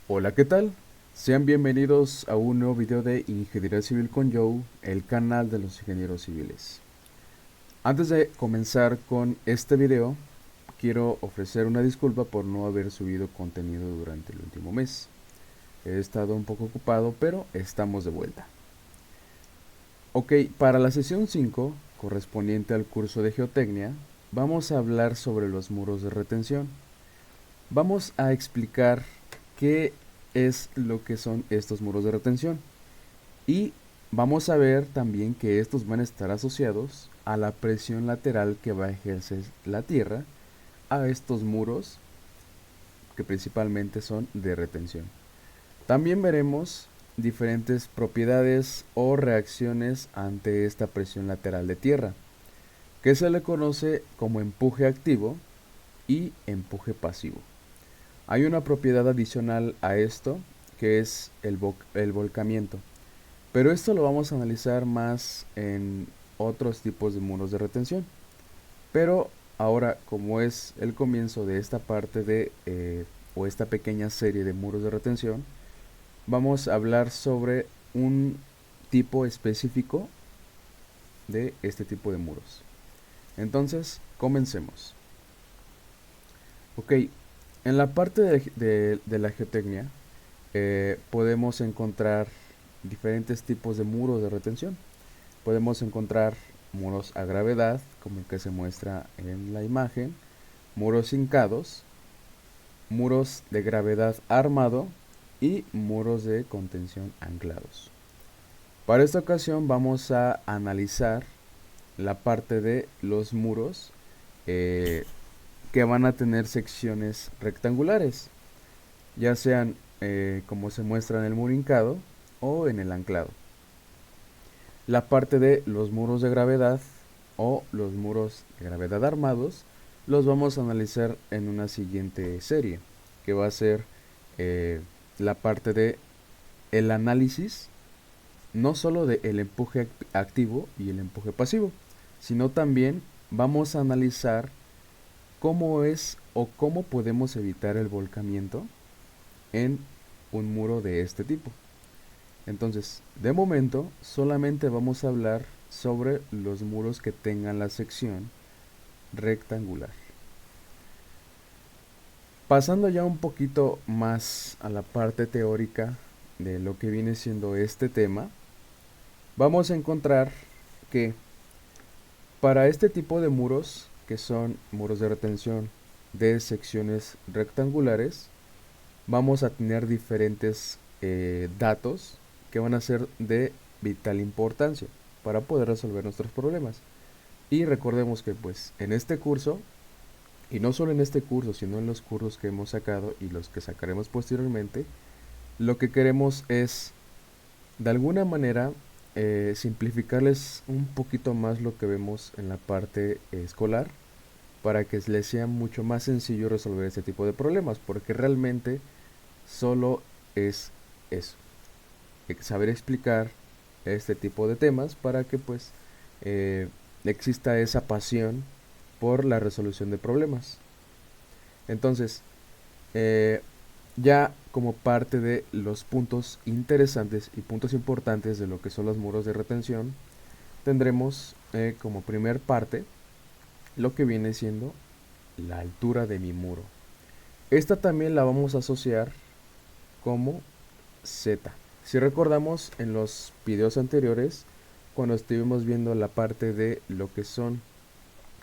Hola, ¿qué tal? Sean bienvenidos a un nuevo video de Ingeniería Civil con Joe, el canal de los ingenieros civiles. Antes de comenzar con este video, quiero ofrecer una disculpa por no haber subido contenido durante el último mes. He estado un poco ocupado, pero estamos de vuelta. Ok, para la sesión 5, correspondiente al curso de Geotecnia, vamos a hablar sobre los muros de retención. Vamos a explicar qué es lo que son estos muros de retención. Y vamos a ver también que estos van a estar asociados a la presión lateral que va a ejercer la Tierra a estos muros que principalmente son de retención. También veremos diferentes propiedades o reacciones ante esta presión lateral de tierra, que se le conoce como empuje activo y empuje pasivo. Hay una propiedad adicional a esto que es el volcamiento. Pero esto lo vamos a analizar más en otros tipos de muros de retención. Pero ahora, como es el comienzo de esta parte o esta pequeña serie de muros de retención, vamos a hablar sobre un tipo específico de este tipo de muros. Entonces, comencemos. Ok, en la parte de la geotecnia podemos encontrar diferentes tipos de muros de retención. Podemos encontrar muros a gravedad, como el que se muestra en la imagen, muros hincados, muros de gravedad armado y muros de contención anclados. Para esta ocasión vamos a analizar la parte de los muros eh, que van a tener secciones rectangulares, ya sean como se muestra en el muro hincado o en el anclado. La parte de los muros de gravedad o los muros de gravedad armados los vamos a analizar en una siguiente serie, que va a ser la parte de el análisis no solo de el empuje activo y el empuje pasivo, sino también vamos a analizar cómo es o cómo podemos evitar el volcamiento en un muro de este tipo. Entonces, de momento, solamente vamos a hablar sobre los muros que tengan la sección rectangular. Pasando ya un poquito más a la parte teórica de lo que viene siendo este tema, vamos a encontrar que para este tipo de muros, que son muros de retención de secciones rectangulares, vamos a tener diferentes datos que van a ser de vital importancia para poder resolver nuestros problemas. Y recordemos que pues en este curso, y no solo en este curso, sino en los cursos que hemos sacado y los que sacaremos posteriormente, lo que queremos es de alguna manera simplificarles un poquito más lo que vemos en la parte escolar para que les sea mucho más sencillo resolver este tipo de problemas, porque realmente solo es eso, saber explicar este tipo de temas para que pues eh, exista esa pasión por la resolución de problemas. Entonces, eh, ya como parte de los puntos interesantes y puntos importantes de lo que son los muros de retención, tendremos como primer parte lo que viene siendo la altura de mi muro. Esta también la vamos a asociar como Z. Si recordamos en los videos anteriores, cuando estuvimos viendo la parte de lo que son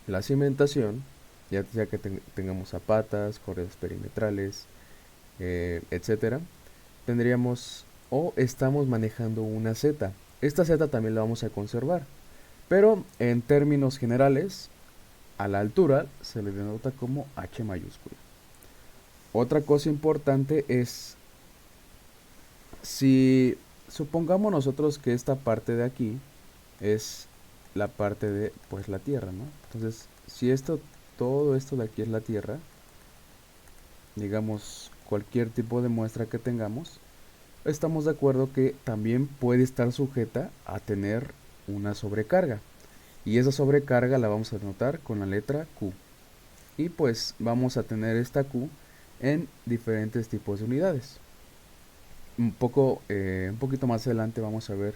la cimentación, ya sea que tengamos zapatas, correas perimetrales, etcétera, tendríamos o estamos manejando una Z. Esta Z también la vamos a conservar, pero en términos generales, a la altura se le denota como H mayúscula. Otra cosa importante es si supongamos nosotros que esta parte de aquí es la parte de pues la Tierra, ¿no? Entonces, si todo esto de aquí es la Tierra, digamos cualquier tipo de muestra que tengamos, estamos de acuerdo que también puede estar sujeta a tener una sobrecarga. Y esa sobrecarga la vamos a denotar con la letra Q. Y pues vamos a tener esta Q en diferentes tipos de unidades. un poquito más adelante vamos a ver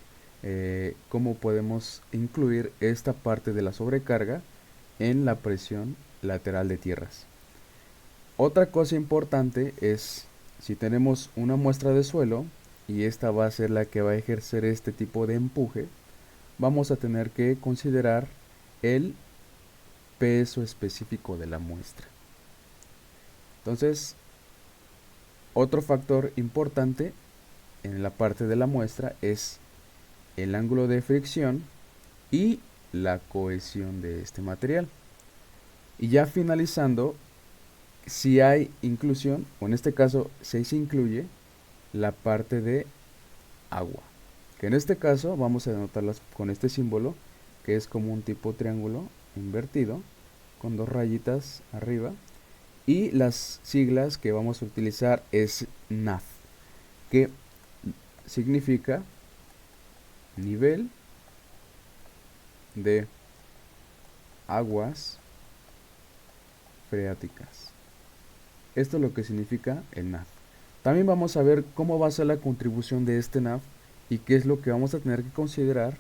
cómo podemos incluir esta parte de la sobrecarga en la presión lateral de tierras. Otra cosa importante es si tenemos una muestra de suelo y esta va a ser la que va a ejercer este tipo de empuje, vamos a tener que considerar el peso específico de la muestra. Entonces, otro factor importante en la parte de la muestra es el ángulo de fricción y la cohesión de este material. Y ya finalizando, si hay inclusión, o en este caso si se incluye la parte de agua, que en este caso vamos a denotarlas con este símbolo, que es como un tipo triángulo invertido, con dos rayitas arriba, y las siglas que vamos a utilizar es NAF, que significa nivel de aguas freáticas. Esto es lo que significa el NAF. También vamos a ver cómo va a ser la contribución de este NAF y qué es lo que vamos a tener que considerar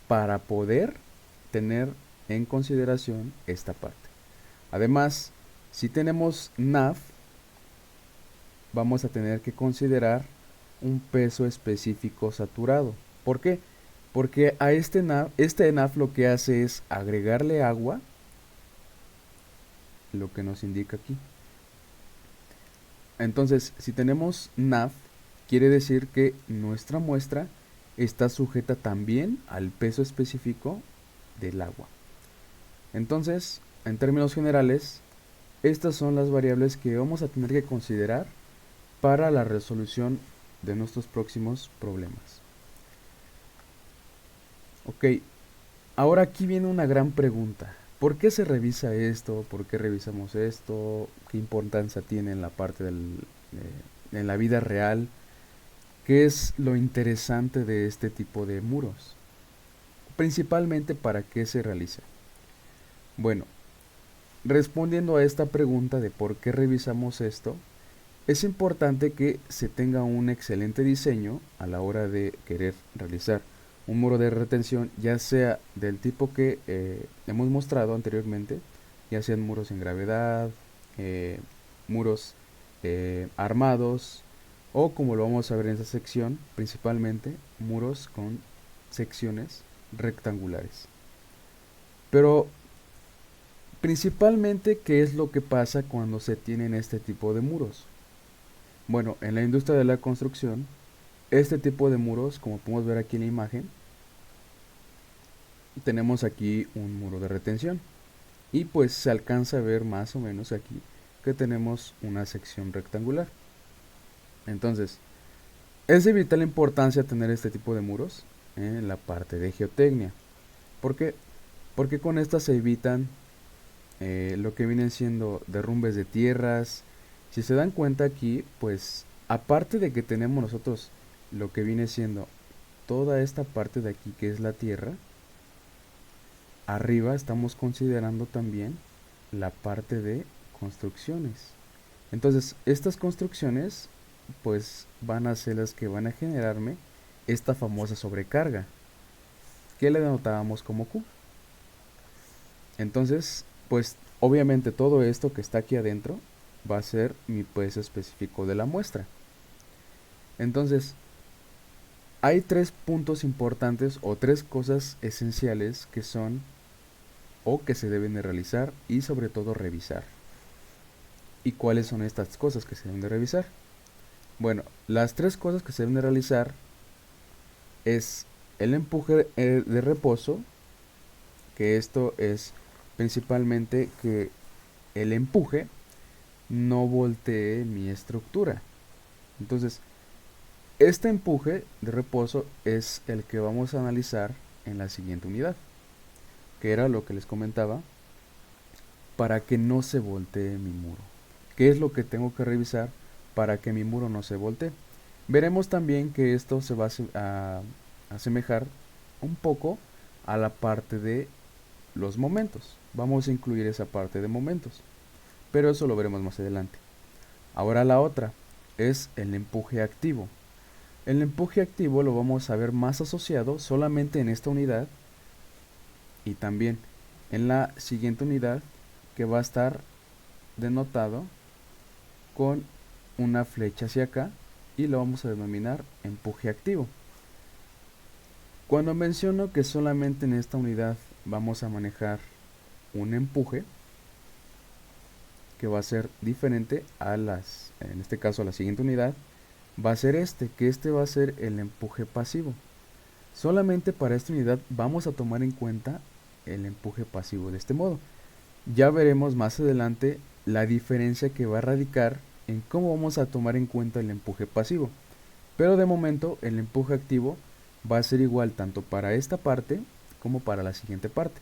para poder tener en consideración esta parte. Además, si tenemos NAF, vamos a tener que considerar un peso específico saturado. ¿Por qué? Porque a este NAF lo que hace es agregarle agua, lo que nos indica aquí. Entonces, si tenemos NAF, quiere decir que nuestra muestra está sujeta también al peso específico del agua. Entonces, en términos generales, estas son las variables que vamos a tener que considerar para la resolución de nuestros próximos problemas. Ok, ahora aquí viene una gran pregunta. ¿Por qué se revisa esto? ¿Por qué revisamos esto? ¿Qué importancia tiene en la parte en la vida real? ¿Qué es lo interesante de este tipo de muros? Principalmente, ¿para qué se realiza? Bueno, respondiendo a esta pregunta de por qué revisamos esto, es importante que se tenga un excelente diseño a la hora de querer realizar un muro de retención, ya sea del tipo que hemos mostrado anteriormente, ya sean muros en gravedad, muros armados, o como lo vamos a ver en esta sección, principalmente muros con secciones rectangulares. Pero principalmente, ¿qué es lo que pasa cuando se tienen este tipo de muros? Bueno, en la industria de la construcción, este tipo de muros, como podemos ver aquí en la imagen, tenemos aquí un muro de retención. Y pues se alcanza a ver más o menos aquí que tenemos una sección rectangular. Entonces, es de vital importancia tener este tipo de muros en la parte de geotecnia. ¿Por qué? Porque con estas se evitan lo que vienen siendo derrumbes de tierras. Si se dan cuenta aquí, pues aparte de que tenemos nosotros lo que viene siendo toda esta parte de aquí que es la tierra, arriba estamos considerando también la parte de construcciones. Entonces, estas construcciones pues van a ser las que van a generarme esta famosa sobrecarga que le denotábamos como Q. Entonces, pues obviamente todo esto que está aquí adentro va a ser mi peso específico de la muestra. Entonces, hay tres puntos importantes o tres cosas esenciales que son o que se deben de realizar y sobre todo revisar. ¿Y cuáles son estas cosas que se deben de revisar? Bueno, las tres cosas que se deben de realizar es el empuje de reposo, que esto es principalmente que el empuje no voltee mi estructura. Entonces, este empuje de reposo es el que vamos a analizar en la siguiente unidad, que era lo que les comentaba, para que no se voltee mi muro. ¿Qué es lo que tengo que revisar para que mi muro no se voltee? Veremos también que esto se va a asemejar un poco a la parte de los momentos. Vamos a incluir esa parte de momentos, pero eso lo veremos más adelante. Ahora la otra es el empuje activo. El empuje activo lo vamos a ver más asociado solamente en esta unidad y también en la siguiente unidad, que va a estar denotado con una flecha hacia acá y lo vamos a denominar empuje activo. Cuando menciono que solamente en esta unidad vamos a manejar un empuje que va a ser diferente a en este caso a la siguiente unidad, va a ser que este va a ser el empuje pasivo. Solamente para esta unidad vamos a tomar en cuenta el empuje pasivo de este modo. Ya veremos más adelante la diferencia que va a radicar en cómo vamos a tomar en cuenta el empuje pasivo. Pero de momento el empuje activo va a ser igual tanto para esta parte como para la siguiente parte.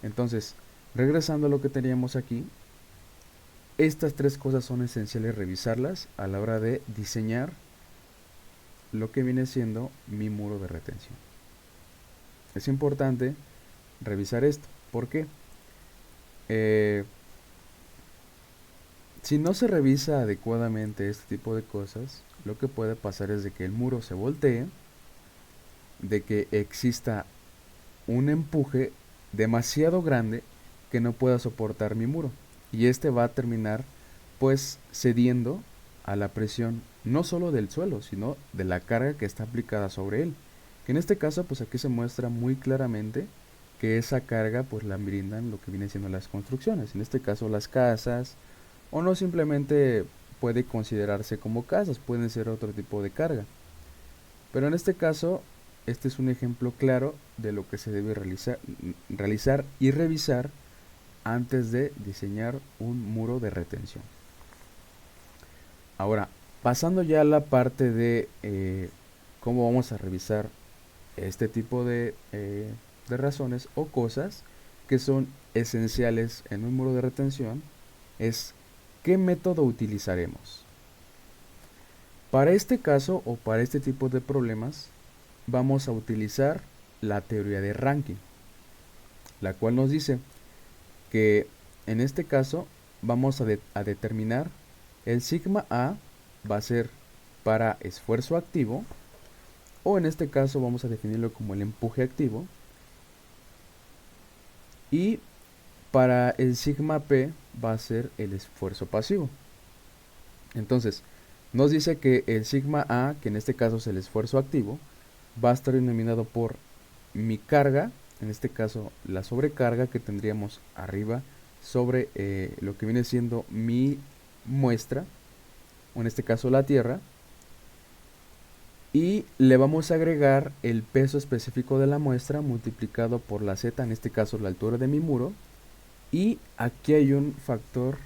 Entonces, regresando a lo que teníamos aquí, estas tres cosas son esenciales revisarlas a la hora de diseñar lo que viene siendo mi muro de retención. Es importante revisar esto. ¿Por qué? Si no se revisa adecuadamente este tipo de cosas, lo que puede pasar es de que el muro se voltee, de que exista un empuje demasiado grande que no pueda soportar mi muro, y este va a terminar pues cediendo a la presión no solo del suelo, sino de la carga que está aplicada sobre él, que en este caso pues aquí se muestra muy claramente que esa carga pues la brindan lo que viene siendo las construcciones, en este caso las casas, o no simplemente puede considerarse como casas, pueden ser otro tipo de carga. Pero en este caso, este es un ejemplo claro de lo que se debe realizar y revisar antes de diseñar un muro de retención. Ahora, pasando ya a la parte de cómo vamos a revisar este tipo de razones o cosas que son esenciales en un muro de retención, es qué método utilizaremos. Para este caso o para este tipo de problemas vamos a utilizar la teoría de Rankine, la cual nos dice que en este caso vamos a determinar el sigma A va a ser para esfuerzo activo, o en este caso vamos a definirlo como el empuje activo, y para el sigma P va a ser el esfuerzo pasivo. Entonces, nos dice que el sigma A, que en este caso es el esfuerzo activo, va a estar denominado por mi carga, en este caso la sobrecarga que tendríamos arriba sobre lo que viene siendo mi muestra, o en este caso la tierra, y le vamos a agregar el peso específico de la muestra multiplicado por la z, en este caso la altura de mi muro, y aquí hay un factor,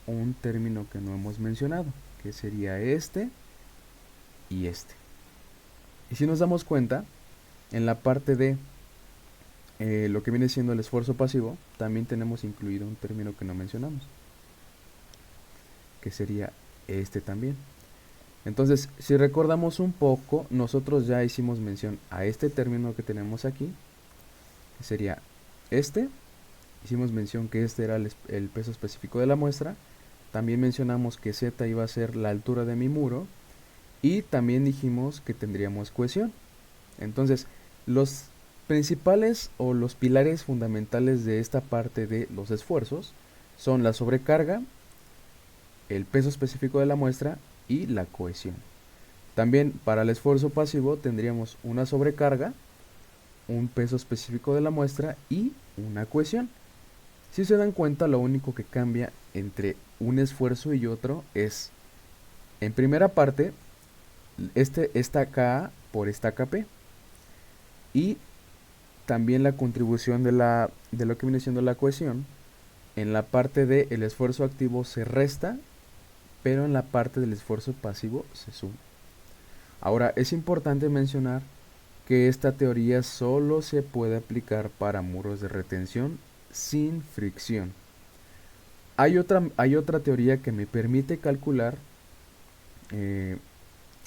un término que no hemos mencionado, que sería este y este. Y si nos damos cuenta, en la parte de lo que viene siendo el esfuerzo pasivo, también tenemos incluido un término que no mencionamos, que sería este también. Entonces, si recordamos un poco, nosotros ya hicimos mención a este término que tenemos aquí, que sería este. Hicimos mención que este era el peso específico de la muestra. También mencionamos que z iba a ser la altura de mi muro. Y también dijimos que tendríamos cohesión. Entonces, los principales o los pilares fundamentales de esta parte de los esfuerzos son la sobrecarga, el peso específico de la muestra y la cohesión. También para el esfuerzo pasivo tendríamos una sobrecarga, un peso específico de la muestra y una cohesión. Si se dan cuenta, lo único que cambia entre un esfuerzo y otro es, en primera parte, esta Ka por esta Kp, y también la contribución de lo que viene siendo la cohesión. En la parte del esfuerzo activo se resta, pero en la parte del esfuerzo pasivo se suma. Ahora, es importante mencionar que esta teoría solo se puede aplicar para muros de retención sin fricción. Hay otra teoría que me permite calcular,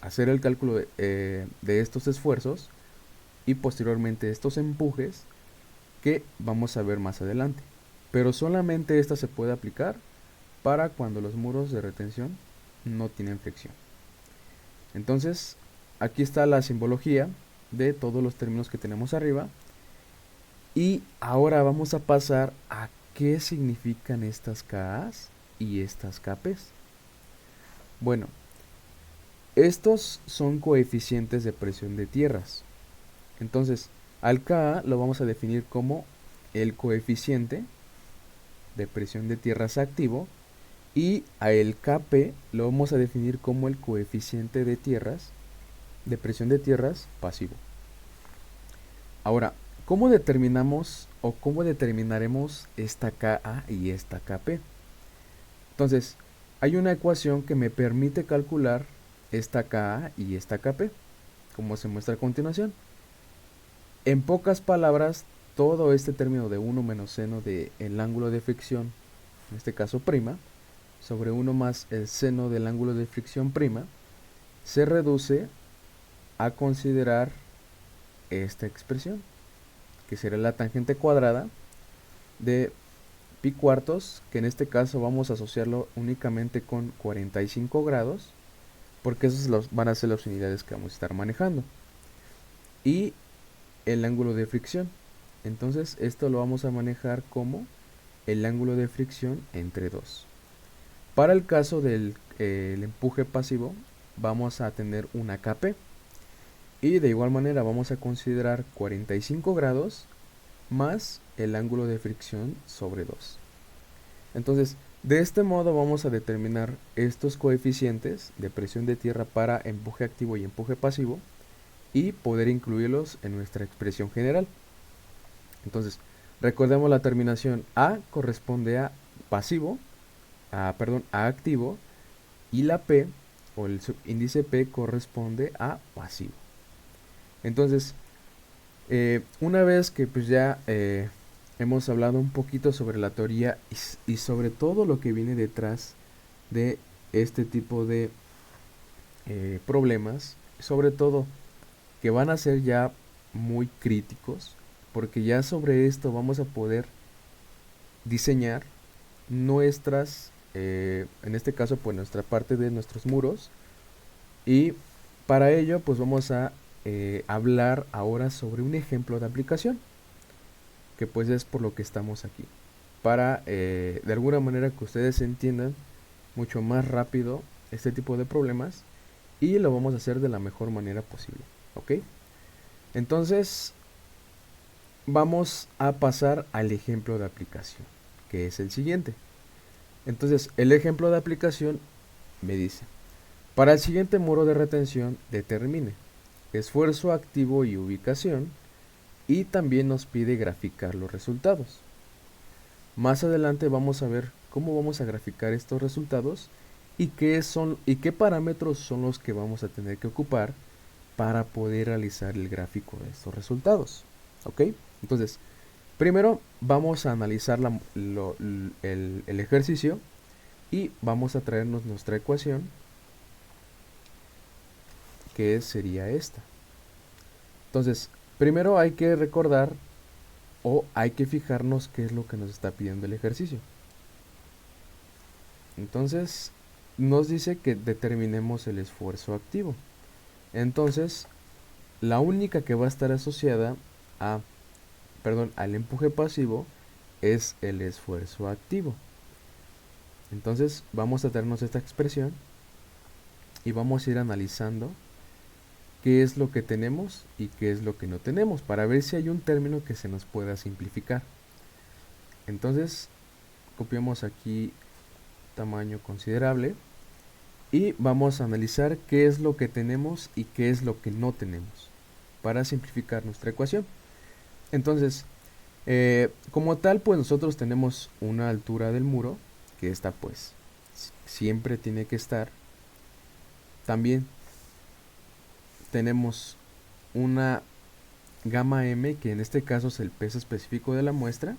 hacer el cálculo de estos esfuerzos y posteriormente estos empujes, que vamos a ver más adelante. Pero solamente esta se puede aplicar para cuando los muros de retención no tienen fricción. Entonces, aquí está la simbología de todos los términos que tenemos arriba. Y ahora vamos a pasar a qué significan estas KAs y estas KPs. Bueno, estos son coeficientes de presión de tierras. Entonces, al KA lo vamos a definir como el coeficiente de presión de tierras activo, y a el KP lo vamos a definir como el coeficiente de presión de tierras pasivo. Ahora, ¿cómo determinamos o cómo determinaremos esta KA y esta KP? Entonces, hay una ecuación que me permite calcular esta KA y esta KP, como se muestra a continuación. En pocas palabras, todo este término de 1 menos seno del ángulo de fricción, en este caso prima, sobre 1 más el seno del ángulo de fricción prima, se reduce a considerar esta expresión, que será la tangente cuadrada de pi cuartos, que en este caso vamos a asociarlo únicamente con 45 grados, porque esos van a ser las unidades que vamos a estar manejando. Y el ángulo de fricción. Entonces esto lo vamos a manejar como el ángulo de fricción entre dos. Para el caso del el empuje pasivo vamos a tener una KP. Y de igual manera vamos a considerar 45 grados más el ángulo de fricción sobre 2. Entonces, de este modo vamos a determinar estos coeficientes de presión de tierra para empuje activo y empuje pasivo y poder incluirlos en nuestra expresión general. Entonces, recordemos la terminación A corresponde a pasivo, a activo, y la P o el subíndice P corresponde a pasivo. Entonces, una vez que pues ya hemos hablado un poquito sobre la teoría y sobre todo lo que viene detrás de este tipo de problemas, sobre todo que van a ser ya muy críticos, porque ya sobre esto vamos a poder diseñar nuestras, en este caso pues nuestra parte de nuestros muros, y para ello pues vamos a hablar ahora sobre un ejemplo de aplicación, que pues es por lo que estamos aquí, para de alguna manera que ustedes entiendan mucho más rápido este tipo de problemas, y lo vamos a hacer de la mejor manera posible, ¿ok? Entonces vamos a pasar al ejemplo de aplicación, que es el siguiente. Entonces el ejemplo de aplicación me dice: para el siguiente muro de retención determine esfuerzo activo y ubicación, y también nos pide graficar los resultados. Más adelante vamos a ver cómo vamos a graficar estos resultados y qué parámetros son los que vamos a tener que ocupar para poder realizar el gráfico de estos resultados. ¿Ok? Entonces, primero vamos a analizar el ejercicio y vamos a traernos nuestra ecuación, que sería esta. Entonces, primero hay que recordar o hay que fijarnos qué es lo que nos está pidiendo el ejercicio. Entonces, nos dice que determinemos el esfuerzo activo. Entonces, la única que va a estar asociada al empuje pasivo es el esfuerzo activo. Entonces, vamos a darnos esta expresión y vamos a ir analizando qué es lo que tenemos y qué es lo que no tenemos, para ver si hay un término que se nos pueda simplificar. Entonces, copiamos aquí tamaño considerable y vamos a analizar qué es lo que tenemos y qué es lo que no tenemos para simplificar nuestra ecuación. Entonces, como tal, pues nosotros tenemos una altura del muro, que esta pues siempre tiene que estar. También tenemos una gamma m, que en este caso es el peso específico de la muestra,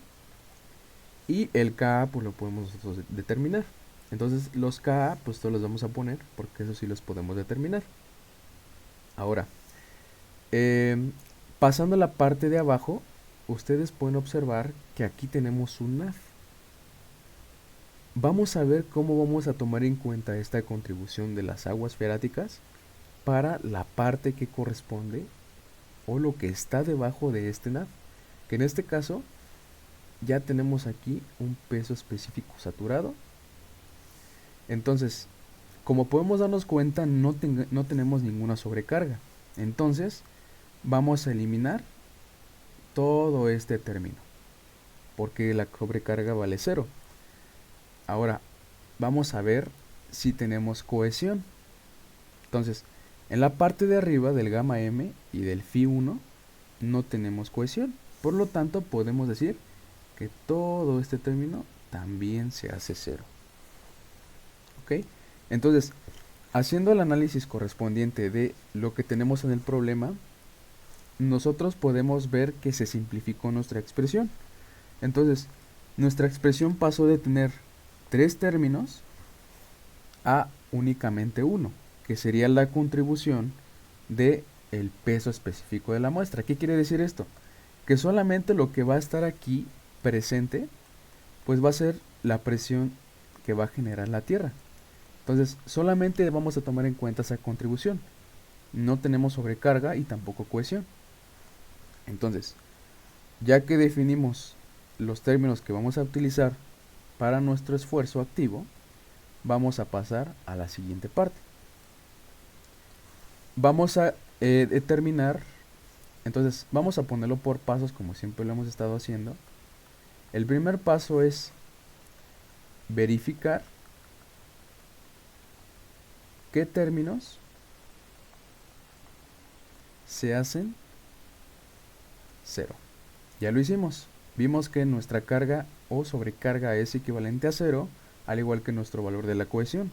y el Ka pues lo podemos nosotros determinar. Entonces los Ka pues todos los vamos a poner, porque eso sí los podemos determinar. Ahora, pasando a la parte de abajo, ustedes pueden observar que aquí tenemos un NAF. Vamos a ver cómo vamos a tomar en cuenta esta contribución de las aguas freáticas para la parte que corresponde o lo que está debajo de este nav, que en este caso ya tenemos aquí un peso específico saturado. Entonces, como podemos darnos cuenta, no tenemos ninguna sobrecarga. Entonces, vamos a eliminar todo este término, porque la sobrecarga vale 0. Ahora, vamos a ver si tenemos cohesión. Entonces, en la parte de arriba del gamma m y del phi 1 no tenemos cohesión. Por lo tanto, podemos decir que todo este término también se hace 0. ¿Ok? Entonces, haciendo el análisis correspondiente de lo que tenemos en el problema, nosotros podemos ver que se simplificó nuestra expresión. Entonces, nuestra expresión pasó de tener 3 términos a únicamente uno, que sería la contribución de el peso específico de la muestra. ¿Qué quiere decir esto? Que solamente lo que va a estar aquí presente, pues va a ser la presión que va a generar la Tierra. Entonces, solamente vamos a tomar en cuenta esa contribución. No tenemos sobrecarga y tampoco cohesión. Entonces, ya que definimos los términos que vamos a utilizar para nuestro esfuerzo activo, vamos a pasar a la siguiente parte. Vamos a determinar, entonces vamos a ponerlo por pasos como siempre lo hemos estado haciendo. El primer paso es verificar qué términos se hacen 0. Ya lo hicimos. Vimos que nuestra carga o sobrecarga es equivalente a 0, al igual que nuestro valor de la cohesión.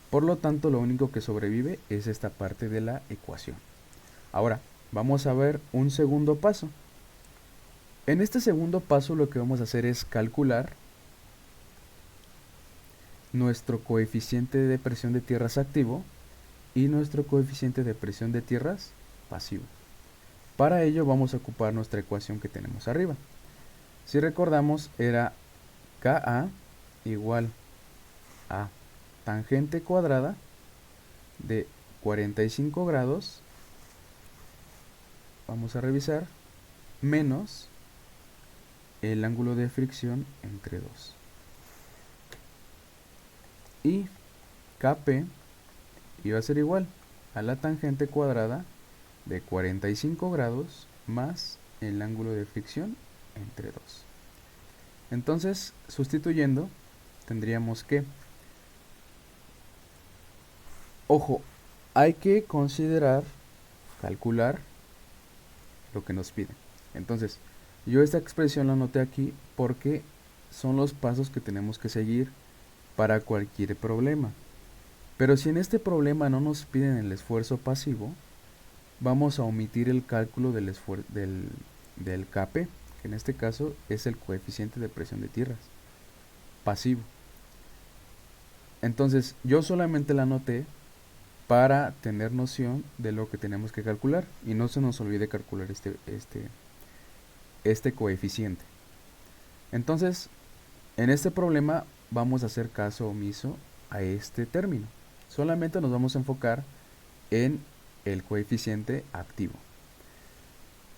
Por lo tanto, lo único que sobrevive es esta parte de la ecuación. Ahora, vamos a ver un segundo paso. En este segundo paso lo que vamos a hacer es calcular nuestro coeficiente de presión de tierras activo y nuestro coeficiente de presión de tierras pasivo. Para ello vamos a ocupar nuestra ecuación que tenemos arriba. Si recordamos, era Ka igual a tangente cuadrada de 45 grados, vamos a revisar, menos el ángulo de fricción entre 2. Y Kp iba a ser igual a la tangente cuadrada de 45 grados más el ángulo de fricción entre 2. Entonces, sustituyendo, tendríamos que, ojo, hay que considerar, calcular lo que nos piden. Entonces, yo esta expresión la anoté aquí porque son los pasos que tenemos que seguir para cualquier problema. Pero si en este problema no nos piden el esfuerzo pasivo, vamos a omitir el cálculo del Kp, que en este caso es el coeficiente de presión de tierras, pasivo. Entonces, yo solamente la anoté para tener noción de lo que tenemos que calcular y no se nos olvide calcular este coeficiente. Entonces, en este problema vamos a hacer caso omiso a este término. Solamente nos vamos a enfocar en el coeficiente activo.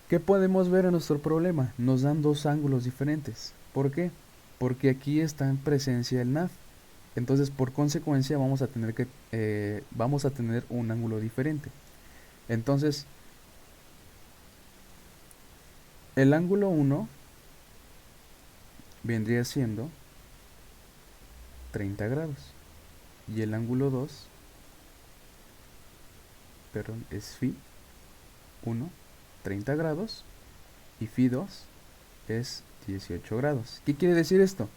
¿Qué podemos ver en nuestro problema? Nos dan dos ángulos diferentes. ¿Por qué? Porque aquí está en presencia el nav. Entonces, por consecuencia, vamos a tener un ángulo diferente. Entonces, el ángulo 1 vendría siendo 30 grados. Y el ángulo 2, perdón, es phi 1, 30 grados. Y phi 2 es 18 grados. ¿Qué quiere decir esto?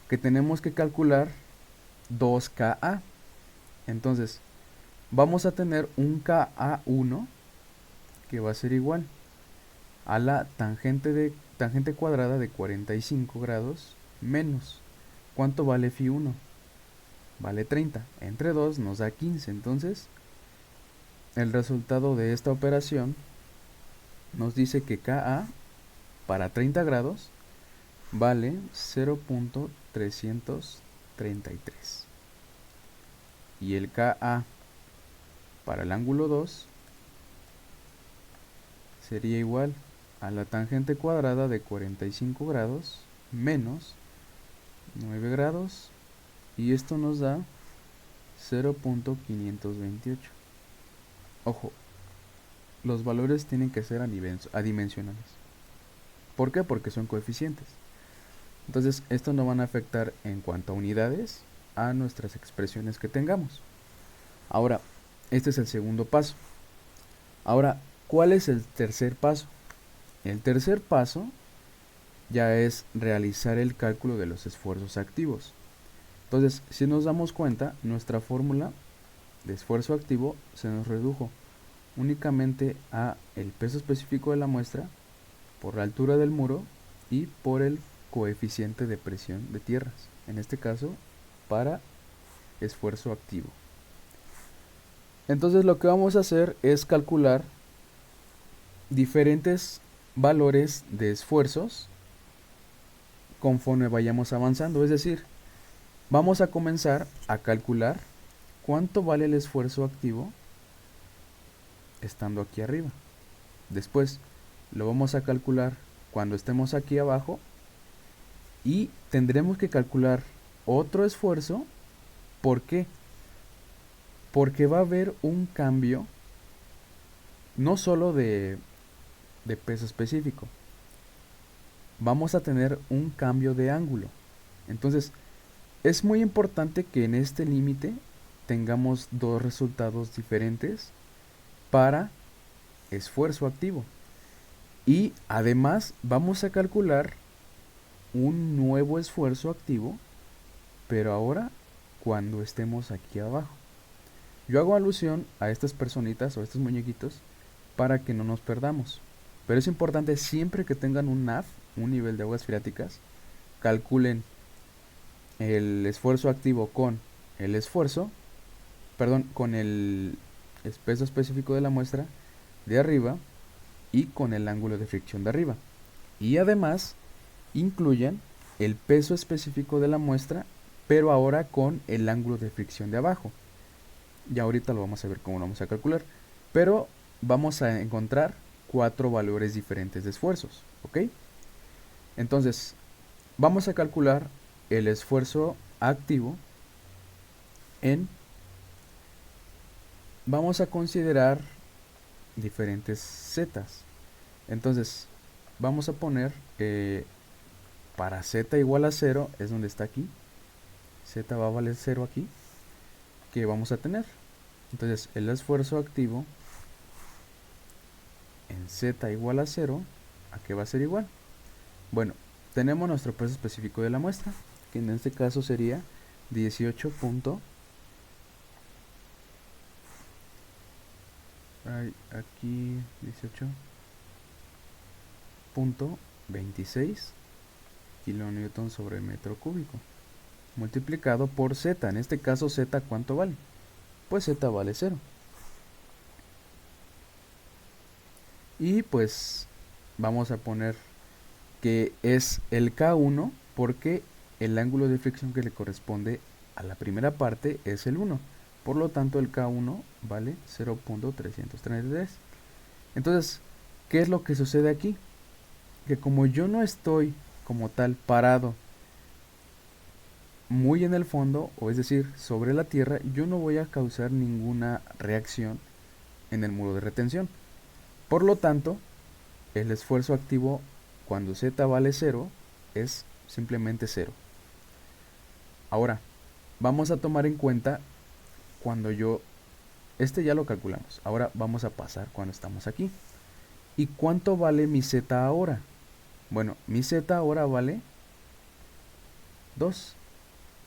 Que tenemos que calcular 2Ka. Entonces, vamos a tener un Ka1 que va a ser igual a la tangente cuadrada de 45 grados menos. ¿Cuánto vale phi 1? Vale 30. Entre 2 nos da 15. Entonces, el resultado de esta operación nos dice que Ka para 30 grados vale 0.333. Y el Ka para el ángulo 2 sería igual a la tangente cuadrada de 45 grados menos 9 grados, y esto nos da 0.528. Ojo, los valores tienen que ser adimensionales. ¿Por qué? Porque son coeficientes. Entonces, esto no van a afectar en cuanto a unidades a nuestras expresiones que tengamos. Ahora, este es el segundo paso. Ahora, ¿cuál es el tercer paso? El tercer paso ya es realizar el cálculo de los esfuerzos activos. Entonces, si nos damos cuenta, nuestra fórmula de esfuerzo activo se nos redujo únicamente a el peso específico de la muestra por la altura del muro y por el coeficiente de presión de tierras, en este caso para esfuerzo activo. Entonces lo que vamos a hacer es calcular diferentes valores de esfuerzos conforme vayamos avanzando, es decir, vamos a comenzar a calcular cuánto vale el esfuerzo activo estando aquí arriba. Después lo vamos a calcular cuando estemos aquí abajo y tendremos que calcular otro esfuerzo. ¿Por qué? Porque va a haber un cambio no solo de peso específico, vamos a tener un cambio de ángulo. Entonces es muy importante que en este límite tengamos dos resultados diferentes para esfuerzo activo, y además vamos a calcular un nuevo esfuerzo activo, pero ahora cuando estemos aquí abajo. Yo hago alusión a estas personitas o estos muñequitos para que no nos perdamos, pero es importante siempre que tengan un NAF, un nivel de aguas freáticas, calculen el esfuerzo activo con el con el peso específico de la muestra de arriba y con el ángulo de fricción de arriba, y además incluyan el peso específico de la muestra, pero ahora con el ángulo de fricción de abajo. Ya ahorita lo vamos a ver cómo lo vamos a calcular, pero vamos a encontrar 4 valores diferentes de esfuerzos, ¿ok? Entonces, vamos a calcular el esfuerzo activo vamos a considerar diferentes zetas. Entonces, vamos a poner para z igual a 0, es donde está aquí, z va a valer 0 aquí, que vamos a tener. Entonces, el esfuerzo activo en z igual a 0, ¿a qué va a ser igual? Bueno, tenemos nuestro peso específico de la muestra, que en este caso sería 18. Aquí 18.26 kilonewton sobre metro cúbico multiplicado por z. En este caso z, ¿cuánto vale? Pues z vale 0. Y pues vamos a poner que es el K1 porque el ángulo de fricción que le corresponde a la primera parte es el 1. Por lo tanto, el K1 vale 0.333. Entonces, ¿qué es lo que sucede aquí? Que como yo no estoy como tal parado muy en el fondo, o es decir, sobre la tierra, yo no voy a causar ninguna reacción en el muro de retención. Por lo tanto, el esfuerzo activo cuando z vale 0 es simplemente 0. Ahora, vamos a tomar en cuenta cuando este ya lo calculamos. Ahora vamos a pasar cuando estamos aquí. ¿Y cuánto vale mi z ahora? Bueno, mi z ahora vale 2.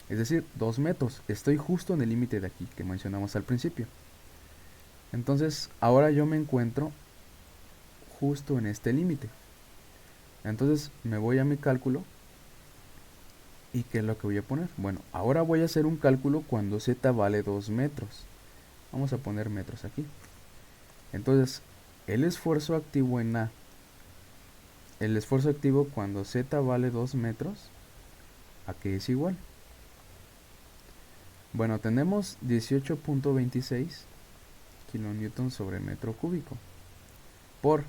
Es decir, 2 metros. Estoy justo en el límite de aquí que mencionamos al principio. Entonces, ahora yo me encuentro justo en este límite. Entonces, me voy a mi cálculo. ¿Y qué es lo que voy a poner? Bueno, ahora voy a hacer un cálculo cuando z vale 2 metros. Vamos a poner metros aquí. Entonces, el esfuerzo activo en A. El esfuerzo activo cuando z vale 2 metros. ¿A qué es igual? Bueno, tenemos 18.26 kilonewton sobre metro cúbico. Por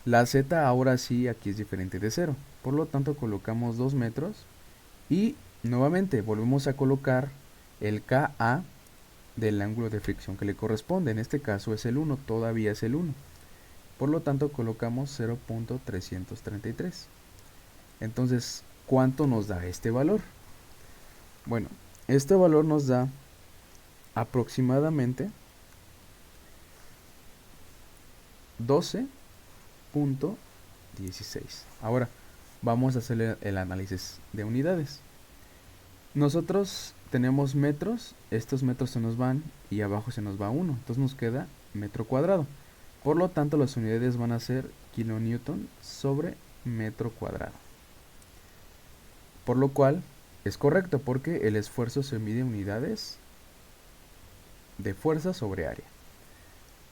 la z ahora sí aquí es diferente de 0. Por lo tanto colocamos 2 metros y nuevamente volvemos a colocar el Ka del ángulo de fricción que le corresponde. En este caso es el 1, todavía es el 1. Por lo tanto colocamos 0.333. Entonces, ¿cuánto nos da este valor? Bueno, este valor nos da aproximadamente 12.16. Ahora vamos a hacer el análisis de unidades. Nosotros tenemos metros, estos metros se nos van y abajo se nos va 1, entonces nos queda metro cuadrado. Por lo tanto, las unidades van a ser kilonewton sobre metro cuadrado. Por lo cual es correcto porque el esfuerzo se mide en unidades de fuerza sobre área.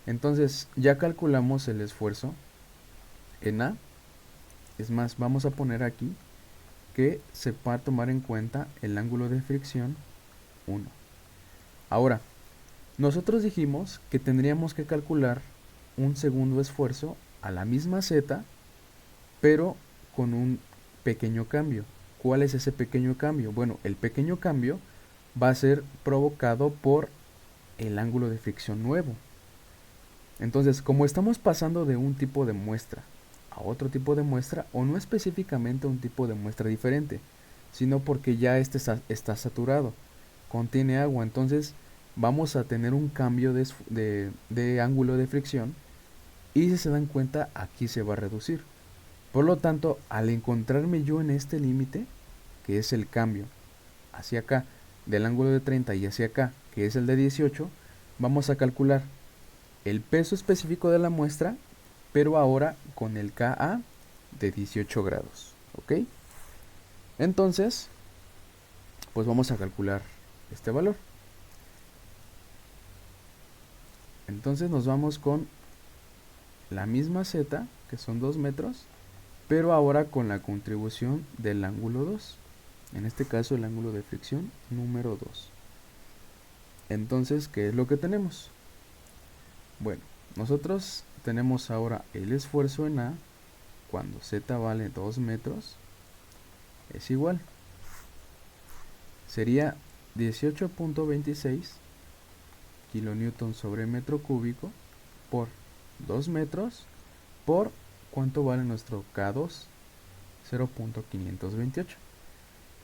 Entonces ya calculamos el esfuerzo en A. Es más, vamos a poner aquí que se va a tomar en cuenta el ángulo de fricción 1. Ahora, nosotros dijimos que tendríamos que calcular un segundo esfuerzo a la misma z, pero con un pequeño cambio. ¿Cuál es ese pequeño cambio? Bueno, el pequeño cambio va a ser provocado por el ángulo de fricción nuevo. Entonces, como estamos pasando de un tipo de muestra a otro tipo de muestra, o no específicamente un tipo de muestra diferente, sino porque ya este está saturado, contiene agua, entonces vamos a tener un cambio de ángulo de fricción y si se dan cuenta aquí se va a reducir. Por lo tanto, al encontrarme yo en este límite, que es el cambio hacia acá del ángulo de 30 y hacia acá, que es el de 18, vamos a calcular el peso específico de la muestra, pero ahora con el Ka de 18 grados, ¿ok? Entonces, pues vamos a calcular este valor. Entonces nos vamos con la misma z, que son 2 metros, pero ahora con la contribución del ángulo 2. En este caso el ángulo de fricción número 2. Entonces, ¿qué es lo que tenemos? Bueno, nosotros tenemos ahora el esfuerzo en A, cuando z vale 2 metros, es igual. Sería 18.26 kilonewton sobre metro cúbico por 2 metros por ¿cuánto vale nuestro K2? 0.528.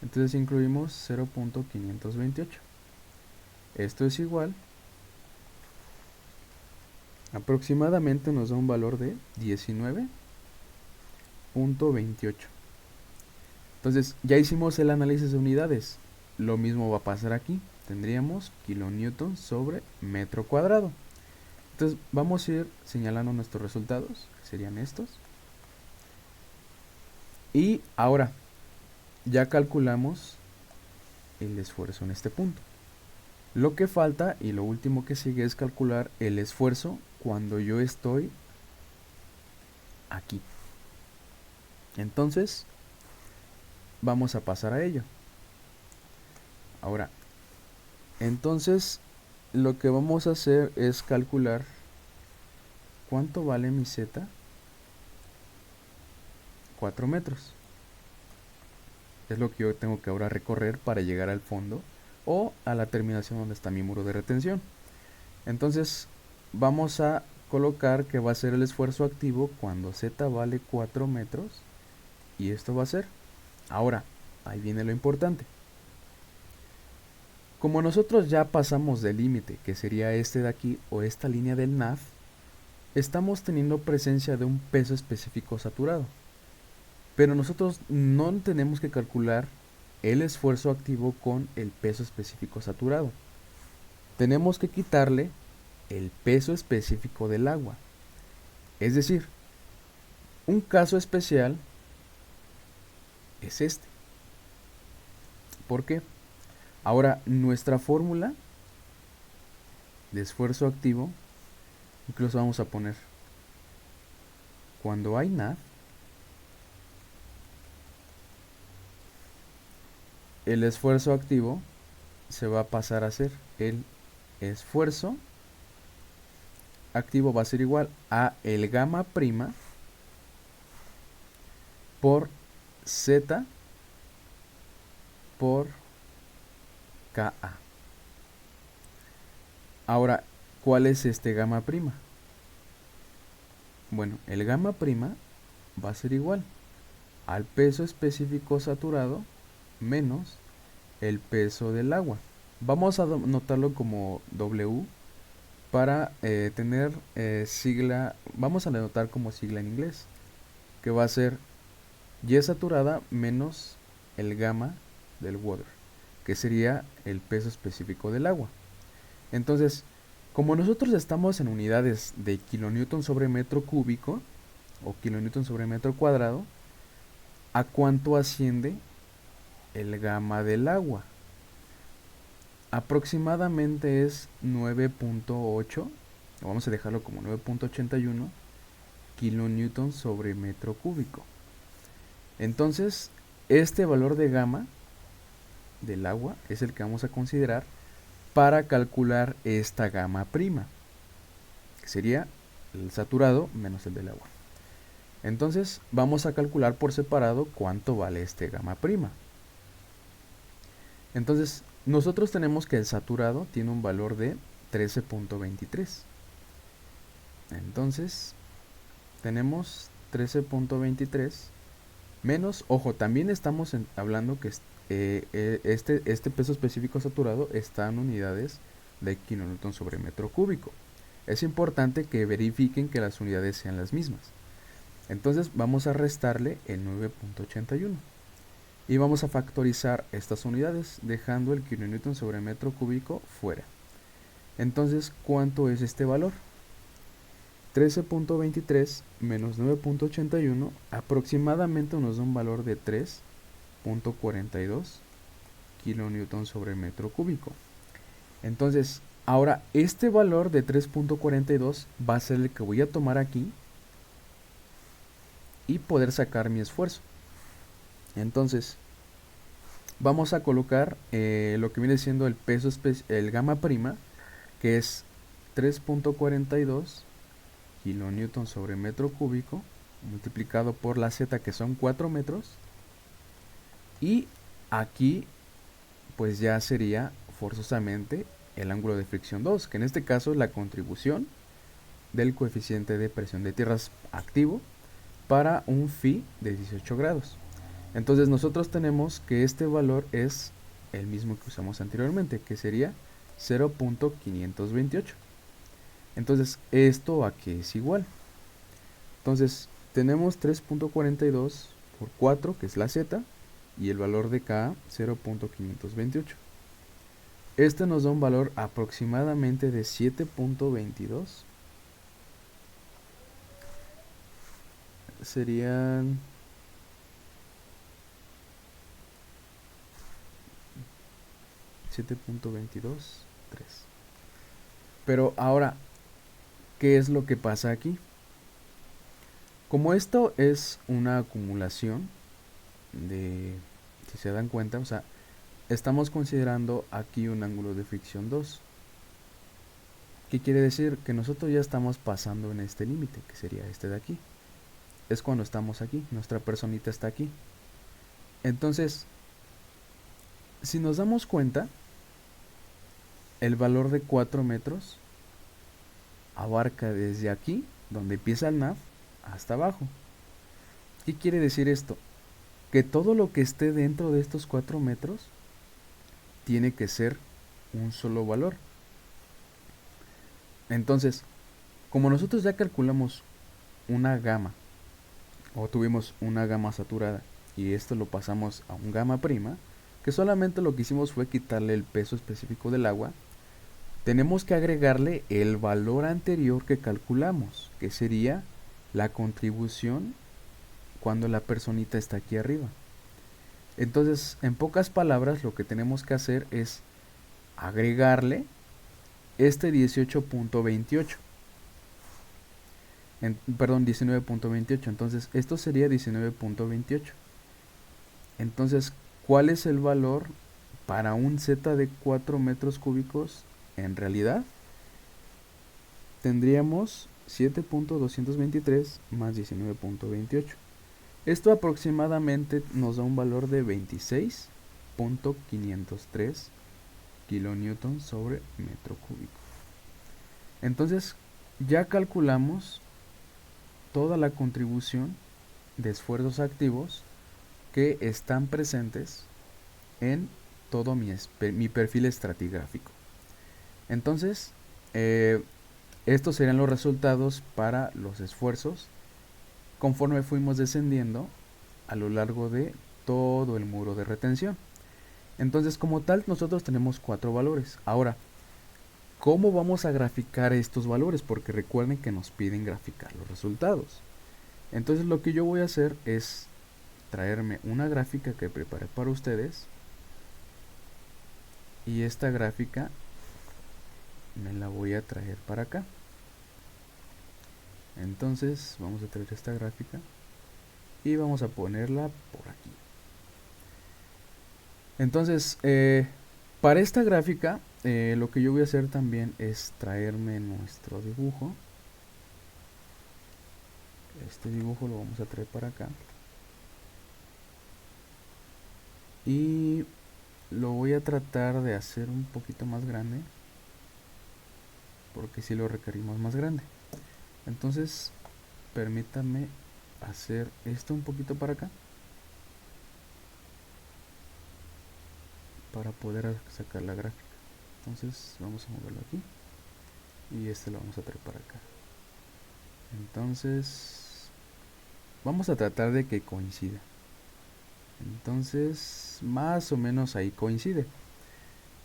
Entonces incluimos 0.528. Esto es igual. Aproximadamente nos da un valor de 19.28. Entonces ya hicimos el análisis de unidades. Lo mismo va a pasar aquí. Tendríamos kilonewton sobre metro cuadrado. Entonces vamos a ir señalando nuestros resultados, que serían estos. Y ahora ya calculamos el esfuerzo en este punto. Lo que falta y lo último que sigue es calcular el esfuerzo cuando yo estoy aquí. Entonces, vamos a pasar a ello. Ahora, entonces, lo que vamos a hacer es calcular cuánto vale mi z. 4 metros. Es lo que yo tengo que ahora recorrer para llegar al fondo o a la terminación donde está mi muro de retención. Entonces vamos a colocar que va a ser el esfuerzo activo cuando z vale 4 metros y esto va a ser. Ahora, ahí viene lo importante. Como nosotros ya pasamos del límite, que sería este de aquí o esta línea del NAF, estamos teniendo presencia de un peso específico saturado. Pero nosotros no tenemos que calcular el esfuerzo activo con el peso específico saturado. Tenemos que quitarle el peso específico del agua. Es decir, un caso especial es este. ¿Por qué? Ahora, nuestra fórmula de esfuerzo activo, incluso vamos a poner, cuando hay NAF, el esfuerzo activo se va a pasar a ser el esfuerzo activo va a ser igual a el gamma prima por Z por Ka. Ahora, ¿cuál es este gamma prima? Bueno, el gamma prima va a ser igual al peso específico saturado menos el peso del agua. Vamos a notarlo como W para tener sigla, vamos a anotar como sigla en inglés, que va a ser Y saturada menos el gamma del water, que sería el peso específico del agua. Entonces, como nosotros estamos en unidades de kilonewton sobre metro cúbico o kilonewton sobre metro cuadrado, ¿a cuánto asciende el gamma del agua? Aproximadamente es 9.8, vamos a dejarlo como 9.81 kilonewton sobre metro cúbico. Entonces, este valor de gamma del agua es el que vamos a considerar para calcular esta gamma prima, que sería el saturado menos el del agua. Entonces, vamos a calcular por separado cuánto vale este gamma prima. Entonces, nosotros tenemos que el saturado tiene un valor de 13.23. Entonces, tenemos 13.23 menos, ojo, también estamos hablando que este peso específico saturado está en unidades de kilonewton sobre metro cúbico. Es importante que verifiquen que las unidades sean las mismas. Entonces vamos a restarle el 9.81 y vamos a factorizar estas unidades dejando el kilonewton sobre metro cúbico fuera. Entonces, ¿cuánto es este valor? 13.23 menos 9.81 aproximadamente nos da un valor de 3.42 kilonewton sobre metro cúbico. Entonces, ahora este valor de 3.42 va a ser el que voy a tomar aquí y poder sacar mi esfuerzo. Entonces, vamos a colocar lo que viene siendo el peso, el gamma prima, que es 3.42 kilonewton sobre metro cúbico multiplicado por la Z, que son 4 metros, y aquí pues ya sería forzosamente el ángulo de fricción 2, que en este caso es la contribución del coeficiente de presión de tierras activo para un phi de 18 grados. Entonces nosotros tenemos que este valor es el mismo que usamos anteriormente, que sería 0.528. Entonces, ¿esto a qué es igual? Entonces, tenemos 3.42 por 4, que es la Z, y el valor de K, 0.528. Este nos da un valor aproximadamente de 7.22. Serían 7.22, 3. Pero ahora, ¿qué es lo que pasa aquí? Como esto es una acumulación de, si se dan cuenta, o sea, estamos considerando aquí un ángulo de fricción 2. ¿Qué quiere decir? Que nosotros ya estamos pasando en este límite, que sería este de aquí. Es cuando estamos aquí, nuestra personita está aquí. Entonces, si nos damos cuenta, el valor de 4 metros abarca desde aquí, donde empieza el nav, hasta abajo. ¿Qué quiere decir esto? Que todo lo que esté dentro de estos 4 metros tiene que ser un solo valor. Entonces, como nosotros ya calculamos una gama, o tuvimos una gama saturada, y esto lo pasamos a un gamma prima, que solamente lo que hicimos fue quitarle el peso específico del agua, tenemos que agregarle el valor anterior que calculamos, que sería la contribución cuando la personita está aquí arriba. Entonces, en pocas palabras, lo que tenemos que hacer es agregarle este 18.28. Perdón, 19.28. Entonces, esto sería 19.28. Entonces, ¿cuál es el valor para un Z de 4 metros cúbicos en realidad? tendríamos 7.223 más 19.28. Esto aproximadamente nos da un valor de 26.503 kilonewton sobre metro cúbico. Entonces ya calculamos toda la contribución de esfuerzos activos que están presentes en todo mi perfil estratigráfico. Entonces, estos serían los resultados para los esfuerzos conforme fuimos descendiendo a lo largo de todo el muro de retención. Entonces, como tal, nosotros tenemos 4 valores. Ahora, ¿cómo vamos a graficar estos valores? Porque recuerden que nos piden graficar los resultados. Entonces, lo que yo voy a hacer es traerme una gráfica que preparé para ustedes, y esta gráfica me la voy a traer para acá. Entonces vamos a traer esta gráfica y vamos a ponerla por aquí. Entonces para esta gráfica lo que yo voy a hacer también es traerme nuestro dibujo. Este dibujo lo vamos a traer para acá y lo voy a tratar de hacer un poquito más grande, porque si lo requerimos más grande. Entonces permítanme hacer esto un poquito para acá para poder sacar la gráfica. Entonces vamos a moverlo aquí y este lo vamos a traer para acá. Entonces vamos a tratar de que coincida. Entonces más o menos ahí coincide.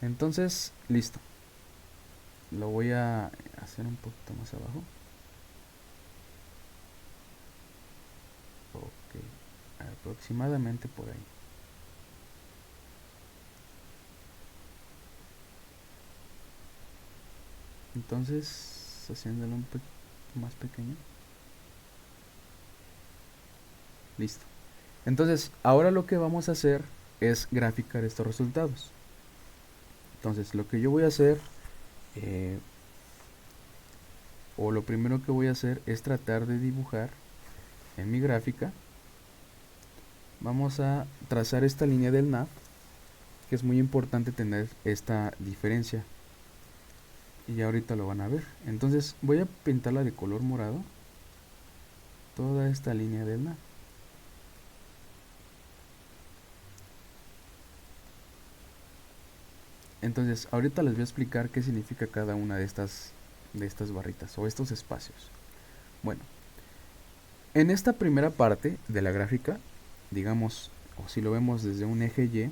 Entonces listo, lo voy a hacer un poquito más abajo. Ok, aproximadamente por ahí. Entonces haciéndolo un poquito más pequeño. Listo. Entonces ahora lo que vamos a hacer es graficar estos resultados. Entonces lo que yo voy a hacer, o lo primero que voy a hacer es tratar de dibujar en mi gráfica. Vamos a trazar esta línea del nav, que es muy importante tener esta diferencia, y ya ahorita lo van a ver. Entonces voy a pintarla de color morado, toda esta línea del nav. Entonces ahorita les voy a explicar qué significa cada una de estas barritas o estos espacios. Bueno, en esta primera parte de la gráfica, digamos, o si lo vemos desde un eje Y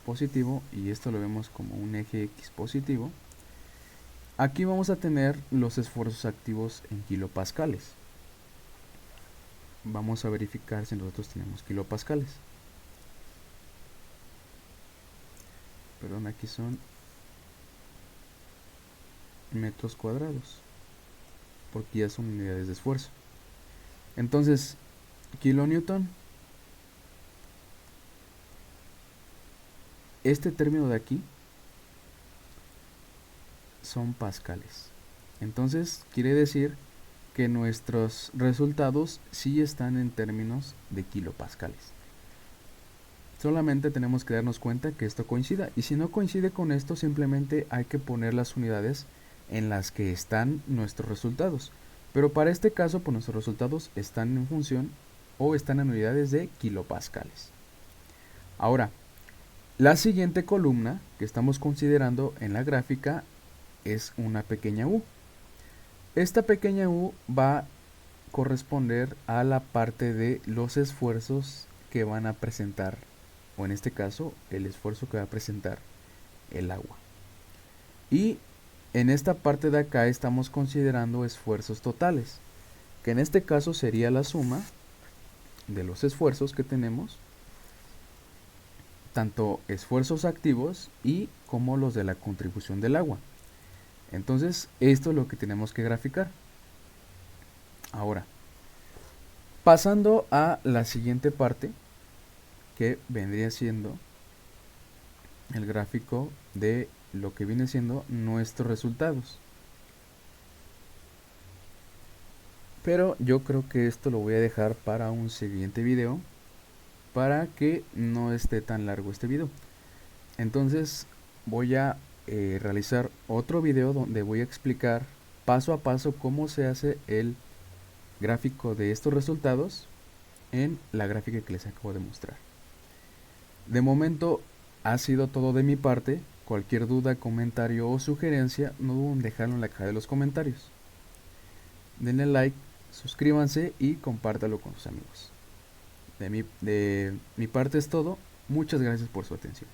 positivo y esto lo vemos como un eje X positivo, aquí vamos a tener los esfuerzos activos en kilopascales. Vamos a verificar si nosotros tenemos kilopascales. Perdón, aquí son metros cuadrados, porque ya son unidades de esfuerzo. Entonces, kilonewton, este término de aquí son pascales. Entonces quiere decir que nuestros resultados sí están en términos de kilopascales. Solamente tenemos que darnos cuenta que esto coincida, y si no coincide con esto, simplemente hay que poner las unidades en las que están nuestros resultados. Pero para este caso, pues nuestros resultados están en función o están en unidades de kilopascales. Ahora, la siguiente columna que estamos considerando en la gráfica es una pequeña u. Esta pequeña u va a corresponder a la parte de los esfuerzos que van a presentar, o en este caso, el esfuerzo que va a presentar el agua. Y en esta parte de acá estamos considerando esfuerzos totales, que en este caso sería la suma de los esfuerzos que tenemos, tanto esfuerzos activos y como los de la contribución del agua. Entonces, esto es lo que tenemos que graficar. Ahora, pasando a la siguiente parte, que vendría siendo el gráfico de lo que viene siendo nuestros resultados. Pero yo creo que esto lo voy a dejar para un siguiente video, para que no esté tan largo este video. Entonces voy a realizar otro video donde voy a explicar paso a paso cómo se hace el gráfico de estos resultados en la gráfica que les acabo de mostrar. De momento ha sido todo de mi parte. Cualquier duda, comentario o sugerencia, no duden en dejarlo en la caja de los comentarios. Denle like, suscríbanse y compártalo con sus amigos. De mi parte es todo. Muchas gracias por su atención.